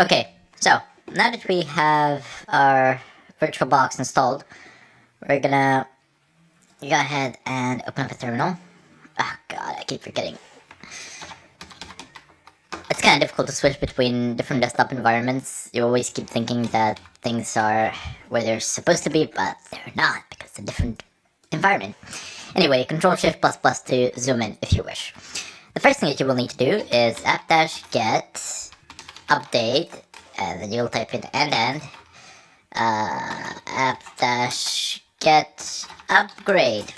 Okay, so now that we have our VirtualBox installed, we're gonna go ahead and open up a terminal. Oh god, I keep forgetting. It's kind of difficult to switch between different desktop environments. You always keep thinking that things are where they're supposed to be, but they're not because it's a different environment. Anyway, Control-Shift++ to zoom in if you wish. The first thing that you will need to do is app-get update, and then you'll type in end app-get upgrade.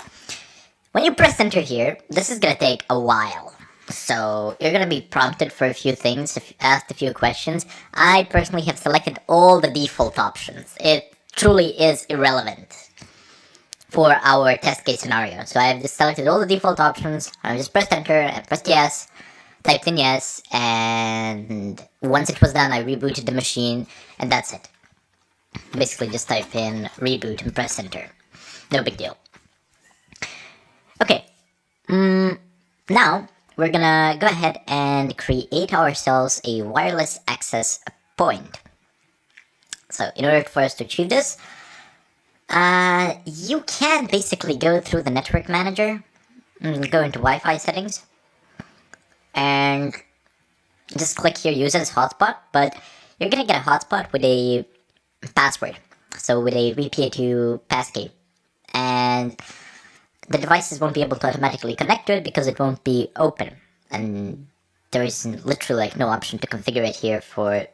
When you press enter here, this is gonna take a while. So you're gonna be prompted for a few things, asked a few questions. I personally have selected all the default options. It truly is irrelevant for our test case scenario. So I've just selected all the default options. I just pressed enter and pressed yes, typed in yes, and once it was done, I rebooted the machine, and that's it. Basically just type in reboot and press enter. No big deal. Okay, now we're gonna go ahead and create ourselves a wireless access point. So in order for us to achieve this, you can basically go through the network manager, go into Wi-Fi settings, and just click here use as hotspot, but you're gonna get a hotspot with a password, so with a VPA2 passkey, and the devices won't be able to automatically connect to it because it won't be open, and there is literally like no option to configure it here for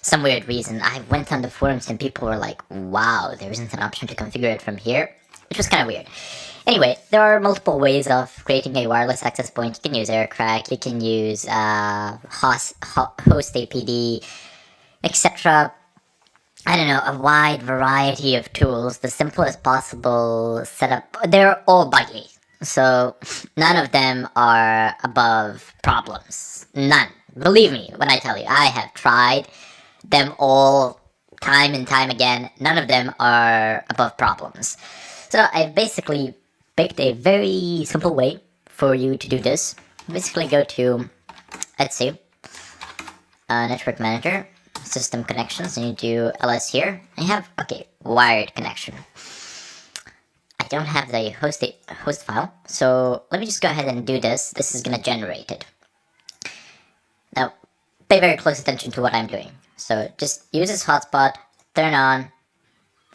some weird reason. I went on the forums and people were like, wow, there isn't an option to configure it from here, which was kind of weird. Anyway, there are multiple ways of creating a wireless access point. You can use AirCrack, you can use host APD, etc. I don't know, a wide variety of tools, the simplest possible setup. They're all buggy, so none of them are above problems. None. Believe me when I tell you, I have tried them all time and time again. None of them are above problems. So I've basically picked a very simple way for you to do this. Basically go to, let's see, Network Manager, System Connections, and you do ls here. I have, okay, wired connection. I don't have the host file, so let me just go ahead and do this. This is gonna generate it. Now, pay very close attention to what I'm doing. So just use this hotspot, turn on,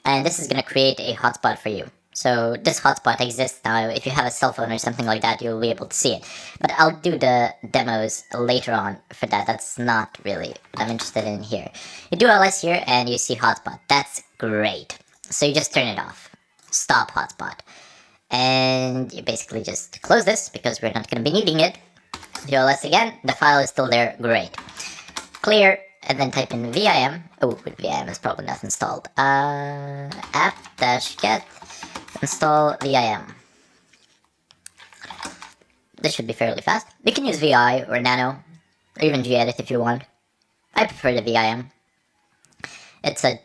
and this is gonna create a hotspot for you. So this hotspot exists now. If you have a cell phone or something like that, you'll be able to see it. But I'll do the demos later on for that. That's not really what I'm interested in here. You do ls here and you see hotspot. That's great. So you just turn it off. Stop hotspot. And you basically just close this because we're not going to be needing it. Do ls again. The file is still there. Great. Clear. And then type in VIM. Oh, VIM is probably not installed. App-get install VIM. This should be fairly fast. You can use VI or Nano, or even gedit if you want. I prefer the VIM. It's a,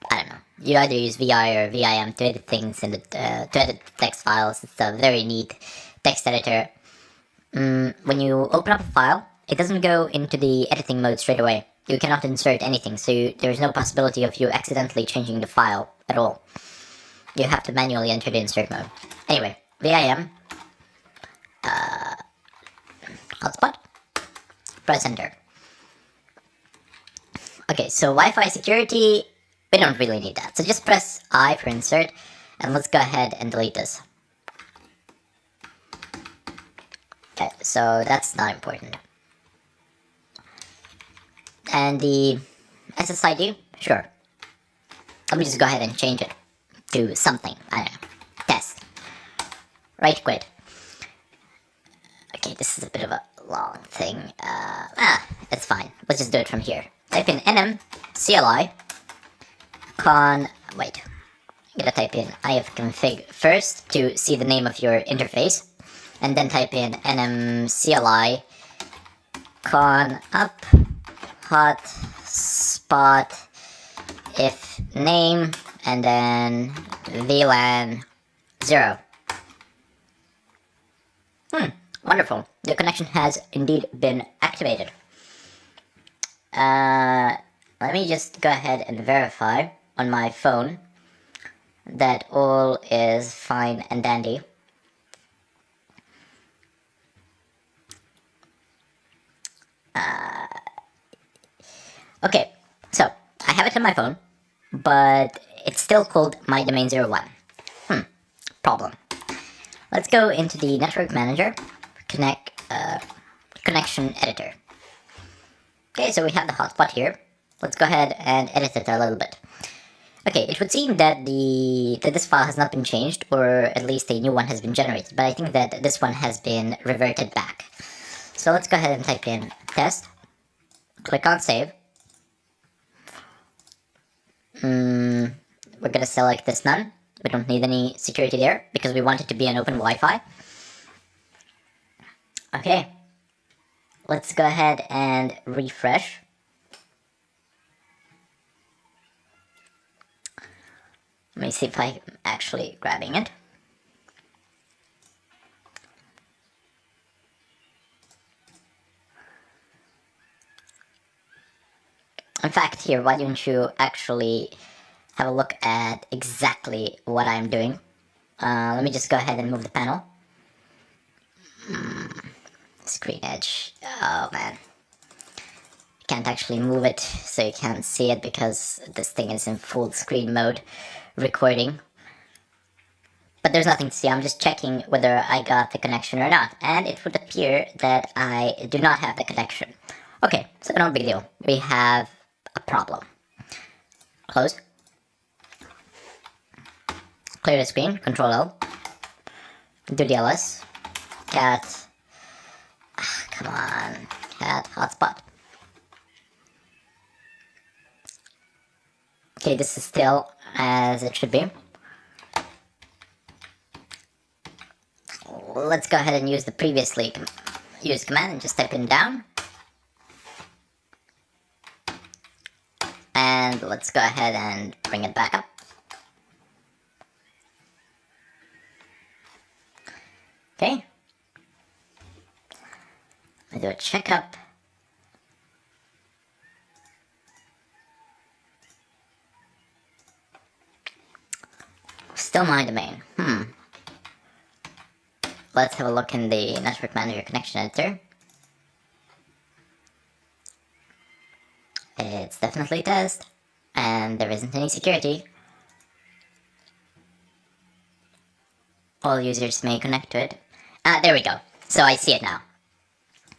I don't know, you either use VI or VIM to edit things in the, to edit text files. It's a very neat text editor. When you open up a file, it doesn't go into the editing mode straight away. You cannot insert anything, so there's no possibility of you accidentally changing the file at all. You have to manually enter the insert mode. Anyway, VIM, hotspot, press enter. Okay, so Wi-Fi security, we don't really need that. So just press I for insert, and let's go ahead and delete this. Okay, so that's not important. And the SSID, sure. Let me just go ahead and change it to something, I don't know, test. Right, quit. Okay, this is a bit of a long thing. It's fine. Let's just do it from here. Type in nm cli wait. I'm gonna type in ifconfig first to see the name of your interface, and then type in nm cli con up hotspot if name, and then VLAN 0. Wonderful. The connection has indeed been activated. let me just go ahead and verify on my phone that all is fine and dandy. Okay, so I have it on my phone, but it's still called my domain 01. Problem. Let's go into the network manager, connection editor. Okay, so we have the hotspot here. Let's go ahead and edit it a little bit. Okay, it would seem that this file has not been changed, or at least a new one has been generated, but I think that this one has been reverted back. So let's go ahead and type in test, click on save. We're gonna select this none. We don't need any security there because we want it to be an open Wi-Fi. Okay, let's go ahead and refresh. Let me see if I'm actually grabbing it. In fact, here, why don't you actually have a look at exactly what I'm doing. Let me just go ahead and move the panel. Screen edge. Oh man. I can't actually move it so you can't see it because this thing is in full screen mode recording. But there's nothing to see. I'm just checking whether I got the connection or not. And it would appear that I do not have the connection. Okay, so no big deal. We have a problem. Close. Clear the screen, Control L. Do DLS. Cat. Come on. Cat hotspot. Okay, this is still as it should be. Let's go ahead and use the previously used command and just type in down. And let's go ahead and bring it back up. Okay. I do a checkup. Still my domain. Let's have a look in the network manager connection editor. It's definitely test, and there isn't any security. All users may connect to it. There we go. So I see it now. I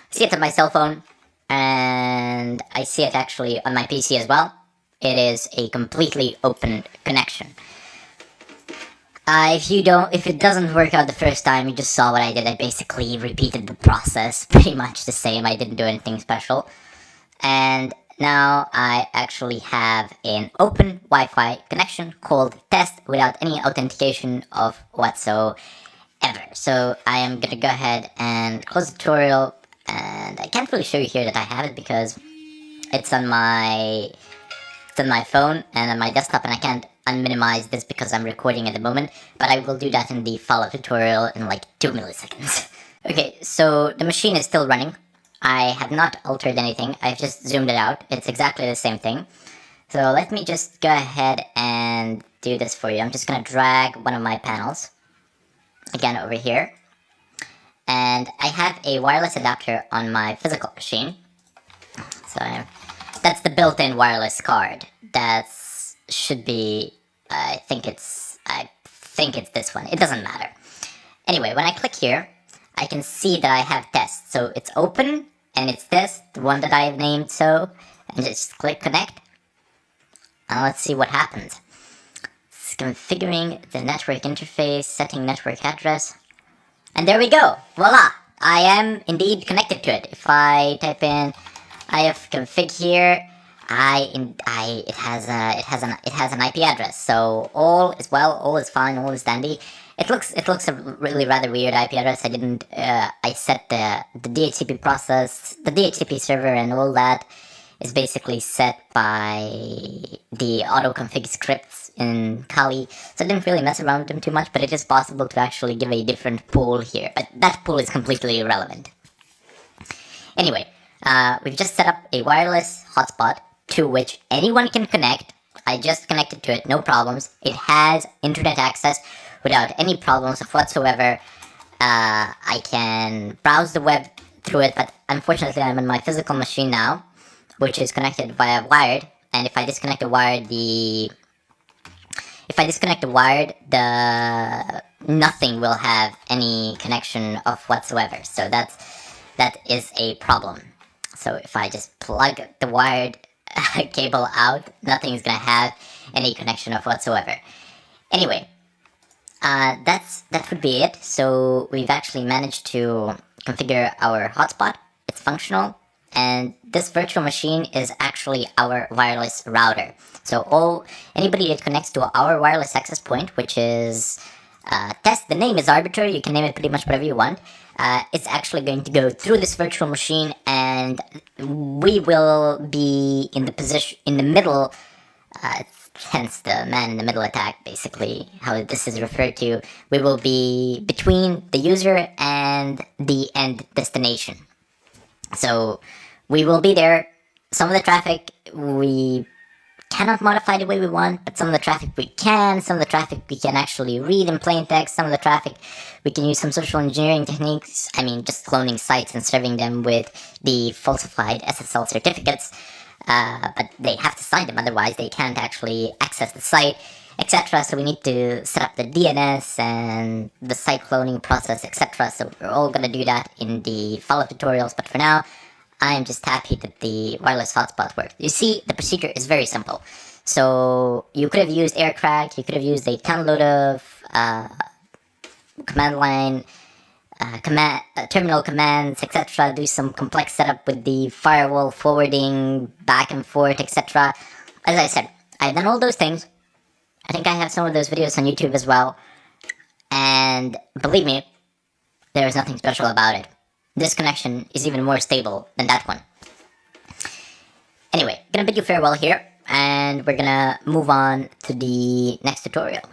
see it on my cell phone, and I see it actually on my PC as well. It is a completely open connection. If it doesn't work out the first time, you just saw what I did. I basically repeated the process, pretty much the same. I didn't do anything special. And now I actually have an open Wi-Fi connection called test without any authentication of whatsoever. So I am gonna go ahead and close the tutorial, and I can't really show you here that I have it because it's on my phone and on my desktop, and I can't unminimize this because I'm recording at the moment, but I will do that in the follow-up tutorial in like 2 milliseconds. Okay, so the machine is still running. I have not altered anything. I've just zoomed it out. It's exactly the same thing. So let me just go ahead and do this for you. I'm just gonna drag one of my panels again over here. And I have a wireless adapter on my physical machine. So that's the built-in wireless card. That's should be I think it's this one. It doesn't matter. Anyway, when I click here, I can see that I have test. So it's open, and it's this, the one that I have named so, and just click connect. And let's see what happens. It's configuring the network interface, setting network address. And there we go. Voila! I am indeed connected to it. If I type in ifconfig here, it has an IP address. So all is well, all is fine, all is dandy. It looks a really rather weird IP address. I set the DHCP process, the DHCP server, and all that is basically set by the autoconfig scripts in Kali. So I didn't really mess around with them too much, but it is possible to actually give a different pool here. But that pool is completely irrelevant. Anyway, We've just set up a wireless hotspot to which anyone can connect. I just connected to it, no problems. It has internet access without any problems whatsoever. I can browse the web through it, but unfortunately I'm on my physical machine now, which is connected via wired. And if I disconnect the wired, the nothing will have any connection of whatsoever. So that is a problem. So if I just plug the wired cable out, nothing's gonna have any connection of whatsoever. Anyway, that would be it. So we've actually managed to configure our hotspot. It's functional, and this virtual machine is actually our wireless router. So anybody that connects to our wireless access point, which is test, the name is arbitrary. You can name it pretty much whatever you want. It's actually going to go through this virtual machine, and we will be in the middle. Hence the man in the middle attack, basically, how this is referred to. We will be between the user and the end destination. So we will be there. Some of the traffic we cannot modify the way we want, but some of the traffic we can. Some of the traffic we can actually read in plain text. Some of the traffic we can use some social engineering techniques. I mean, just cloning sites and serving them with the falsified SSL certificates. But they have to sign them, otherwise they can't actually access the site, etc. So we need to set up the DNS and the site cloning process, etc. So we're all going to do that in the follow-up tutorials, but for now, I'm just happy that the wireless hotspot worked. You see, the procedure is very simple. So you could have used aircrack, you could have used a ton load of command line, terminal commands, etc. Do some complex setup with the firewall forwarding back and forth, etc. As I said, I've done all those things. I think I have some of those videos on YouTube as well. And believe me, there is nothing special about it. This connection is even more stable than that one. Anyway, gonna bid you farewell here, and we're gonna move on to the next tutorial.